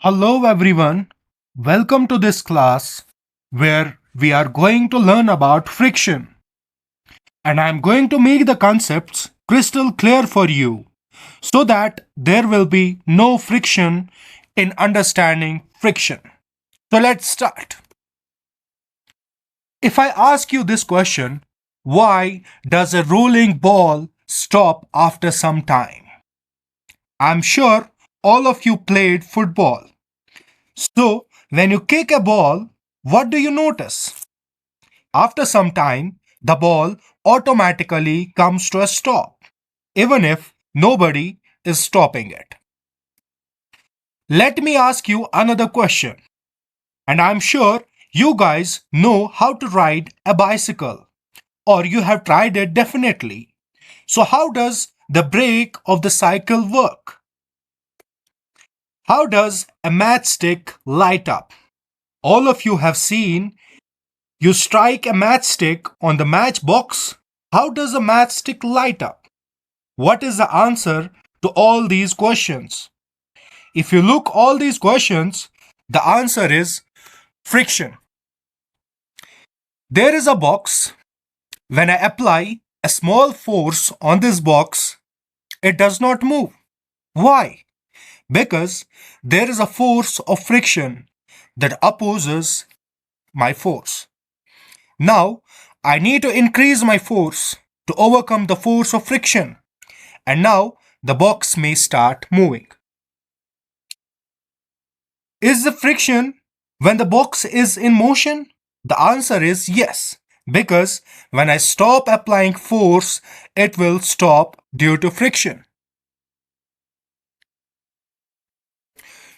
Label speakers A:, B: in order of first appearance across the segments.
A: Hello everyone, welcome to this class where we are going to learn about friction, and I am going to make the concepts crystal clear for you so that there will be no friction in understanding friction. So let's start. If I ask you this question, why does a rolling ball stop after some time? I'm sure all of you played football. So, when you kick a ball, what do you notice? After some time, the ball automatically comes to a stop, even if nobody is stopping it. Let me ask you another question, and I'm sure you guys know how to ride a bicycle, or you have tried it definitely. So, how does the brake of the cycle work? How does a matchstick light up? All of you have seen you strike a matchstick on the matchbox. How does a matchstick light up? What is the answer to all these questions? If you look all these questions, the answer is friction. There is a box. When I apply a small force on this box, it does not move. Why? Because there is a force of friction that opposes my force. Now, I need to increase my force to overcome the force of friction. And now the box may start moving. Is the friction when the box is in motion? The answer is yes, because when I stop applying force, it will stop due to friction.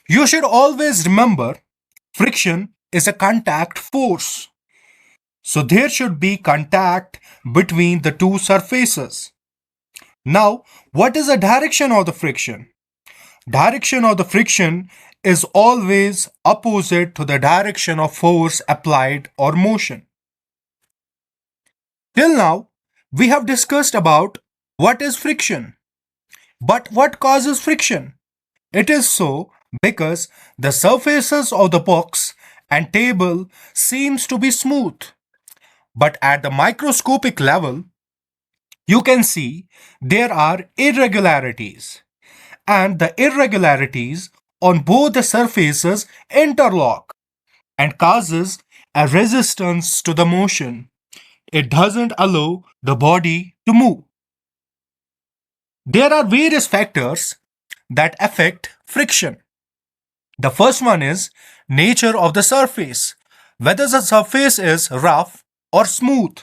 A: You should always remember friction is a contact force. So there should be contact between the two surfaces. Now, what is the direction of the friction? Direction of the friction is always opposite to the direction of force applied or motion. Till now, we have discussed about what is friction. But what causes friction? It is so because the surfaces of the box and table seems to be smooth. But at the microscopic level, you can see there are irregularities, and the irregularities on both the surfaces interlock and causes a resistance to the motion. It doesn't allow the body to move. There are various factors that affect friction. The first one is nature of the surface, whether the surface is rough or smooth.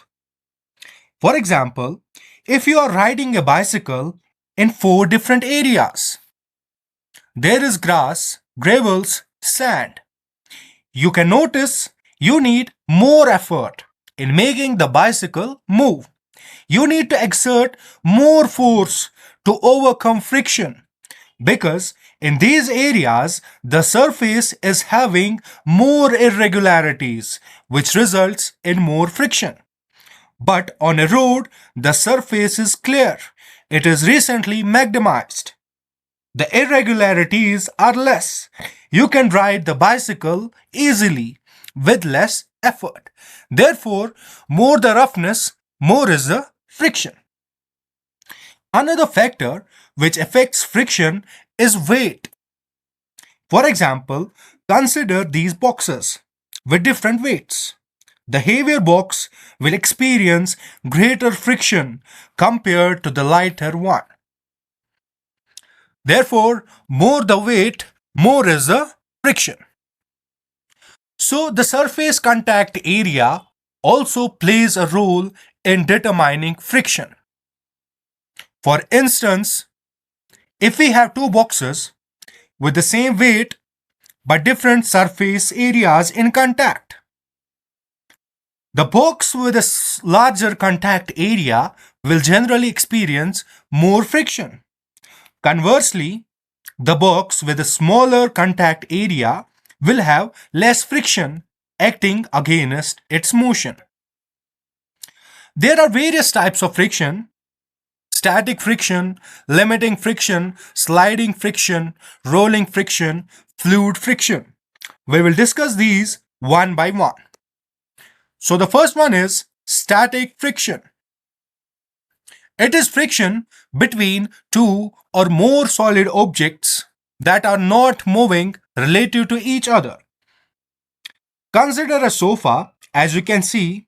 A: For example, if you are riding a bicycle in four different areas, there is grass, gravels, sand. You can notice you need more effort in making the bicycle move. You need to exert more force to overcome friction because in these areas the surface is having more irregularities which results in more friction. But on a road, the surface is clear. It is recently macadamized. The irregularities are less. You can ride the bicycle easily with less effort. Therefore, more the roughness, more is the friction. Another factor which affects friction is weight. For example, consider these boxes with different weights. The heavier box will experience greater friction compared to the lighter one. Therefore, more the weight, more is the friction. So, the surface contact area also plays a role in determining friction. For instance, if we have two boxes with the same weight but different surface areas in contact, the box with a larger contact area will generally experience more friction. Conversely, the box with a smaller contact area will have less friction acting against its motion. There are various types of friction. static friction, limiting friction, sliding friction, rolling friction, fluid friction. We will discuss these one by one. So the first one is static friction. It is friction between two or more solid objects that are not moving relative to each other. Consider a sofa. As you can see,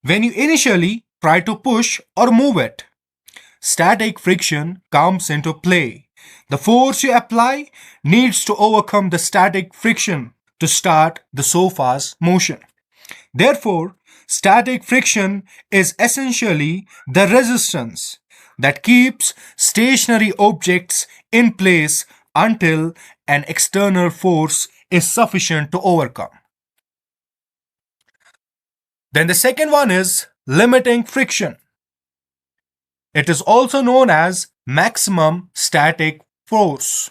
A: when you initially try to push or move it, static friction comes into play. The force you apply needs to overcome the static friction to start the sofa's motion. Therefore, static friction is essentially the resistance that keeps stationary objects in place until an external force is sufficient to overcome. Then the second one is limiting friction. It is also known as maximum static force.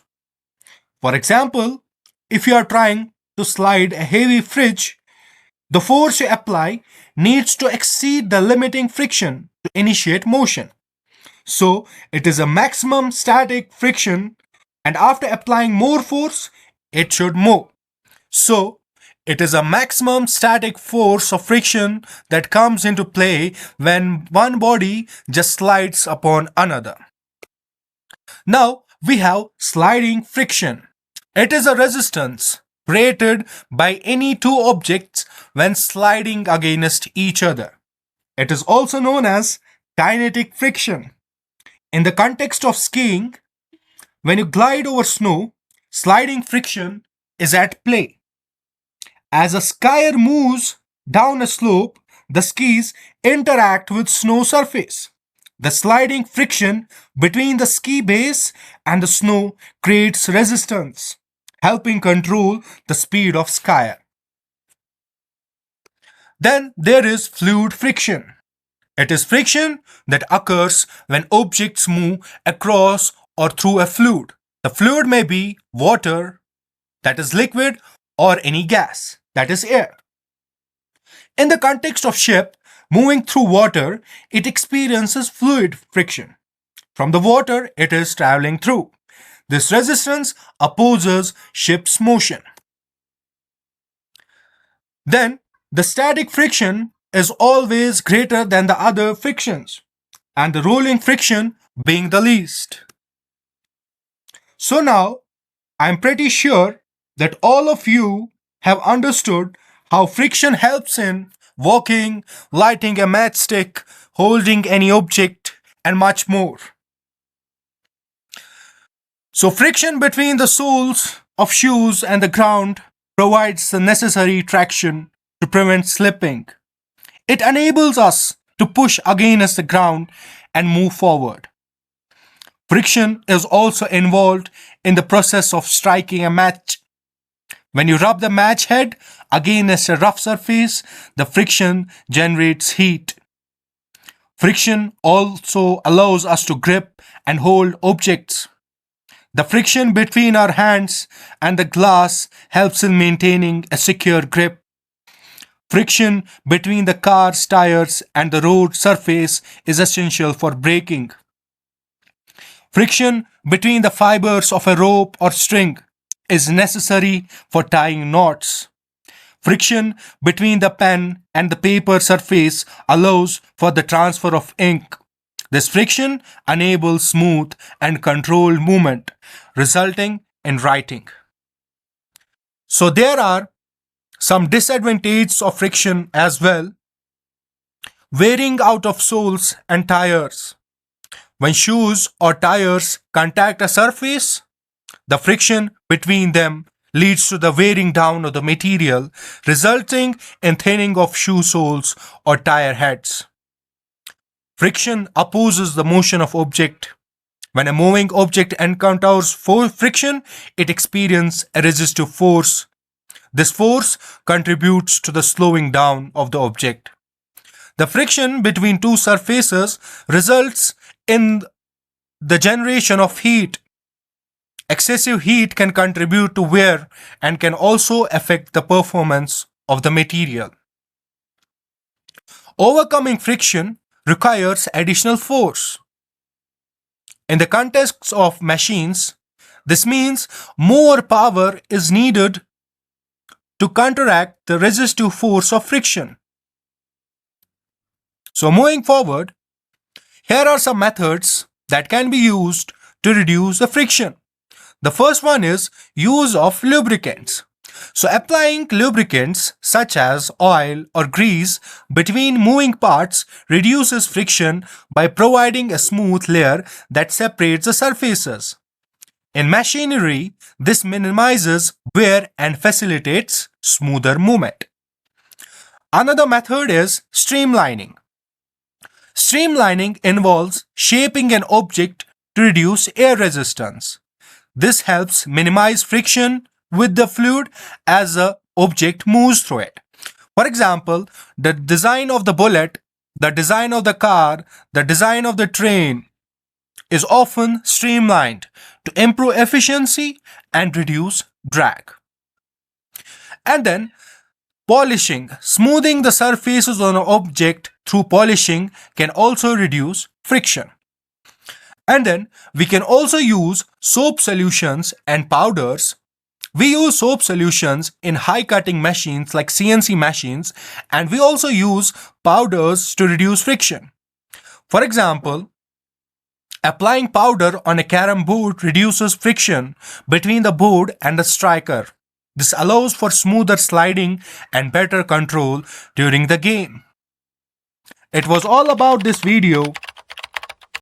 A: For example, if you are trying to slide a heavy fridge, the force you apply needs to exceed the limiting friction to initiate motion. So it is a maximum static friction, and after applying more force, it should move. So it is a maximum static force of friction that comes into play when one body just slides upon another. Now we have sliding friction. It is a resistance created by any two objects when sliding against each other. It is also known as kinetic friction. In the context of skiing, when you glide over snow, sliding friction is at play. As a skier moves down a slope, the skis interact with snow surface. The sliding friction between the ski base and the snow creates resistance, helping control the speed of skier. Then there is fluid friction. It is friction that occurs when objects move across or through a fluid. The fluid may be water, that is liquid, or any gas, that is air. In the context of ship moving through water, it experiences fluid friction. From the water it is traveling through. This resistance opposes ship's motion. Then the static friction is always greater than the other frictions, and the rolling friction being the least. So now I'm pretty sure that all of you have understood how friction helps in walking, lighting a matchstick, holding any object, and much more. So friction between the soles of shoes and the ground provides the necessary traction to prevent slipping. It enables us to push against the ground and move forward. Friction is also involved in the process of striking a match. When you rub the match head against a rough surface, the friction generates heat. Friction also allows us to grip and hold objects. The friction between our hands and the glass helps in maintaining a secure grip. Friction between the car's tires and the road surface is essential for braking. Friction between the fibers of a rope or string is necessary for tying knots. Friction between the pen and the paper surface allows for the transfer of ink. This friction enables smooth and controlled movement, resulting in writing. So there are some disadvantages of friction as well. Wearing out of soles and tires. When shoes or tires contact a surface, the friction between them leads to the wearing down of the material, resulting in thinning of shoe soles or tire heads. Friction opposes the motion of object. When a moving object encounters friction, it experiences a resistive force. This force contributes to the slowing down of the object. The friction between two surfaces results in the generation of heat. Excessive heat can contribute to wear and can also affect the performance of the material. Overcoming friction requires additional force. In the context of machines, this means more power is needed to counteract the resistive force of friction. So moving forward, here are some methods that can be used to reduce the friction. The first one is use of lubricants. So applying lubricants such as oil or grease between moving parts reduces friction by providing a smooth layer that separates the surfaces. In machinery, this minimizes wear and facilitates smoother movement. Another method is streamlining. Streamlining involves shaping an object to reduce air resistance. This helps minimize friction with the fluid as the object moves through it. For example, the design of the bullet, the design of the car, the design of the train is often streamlined to improve efficiency and reduce drag. And then polishing, smoothing the surfaces on an object through polishing can also reduce friction. And then we can also use soap solutions and powders. We use soap solutions in high cutting machines like CNC machines, and we also use powders to reduce friction. For example, applying powder on a carom board reduces friction between the board and the striker. This allows for smoother sliding and better control during the game. It was all about this video.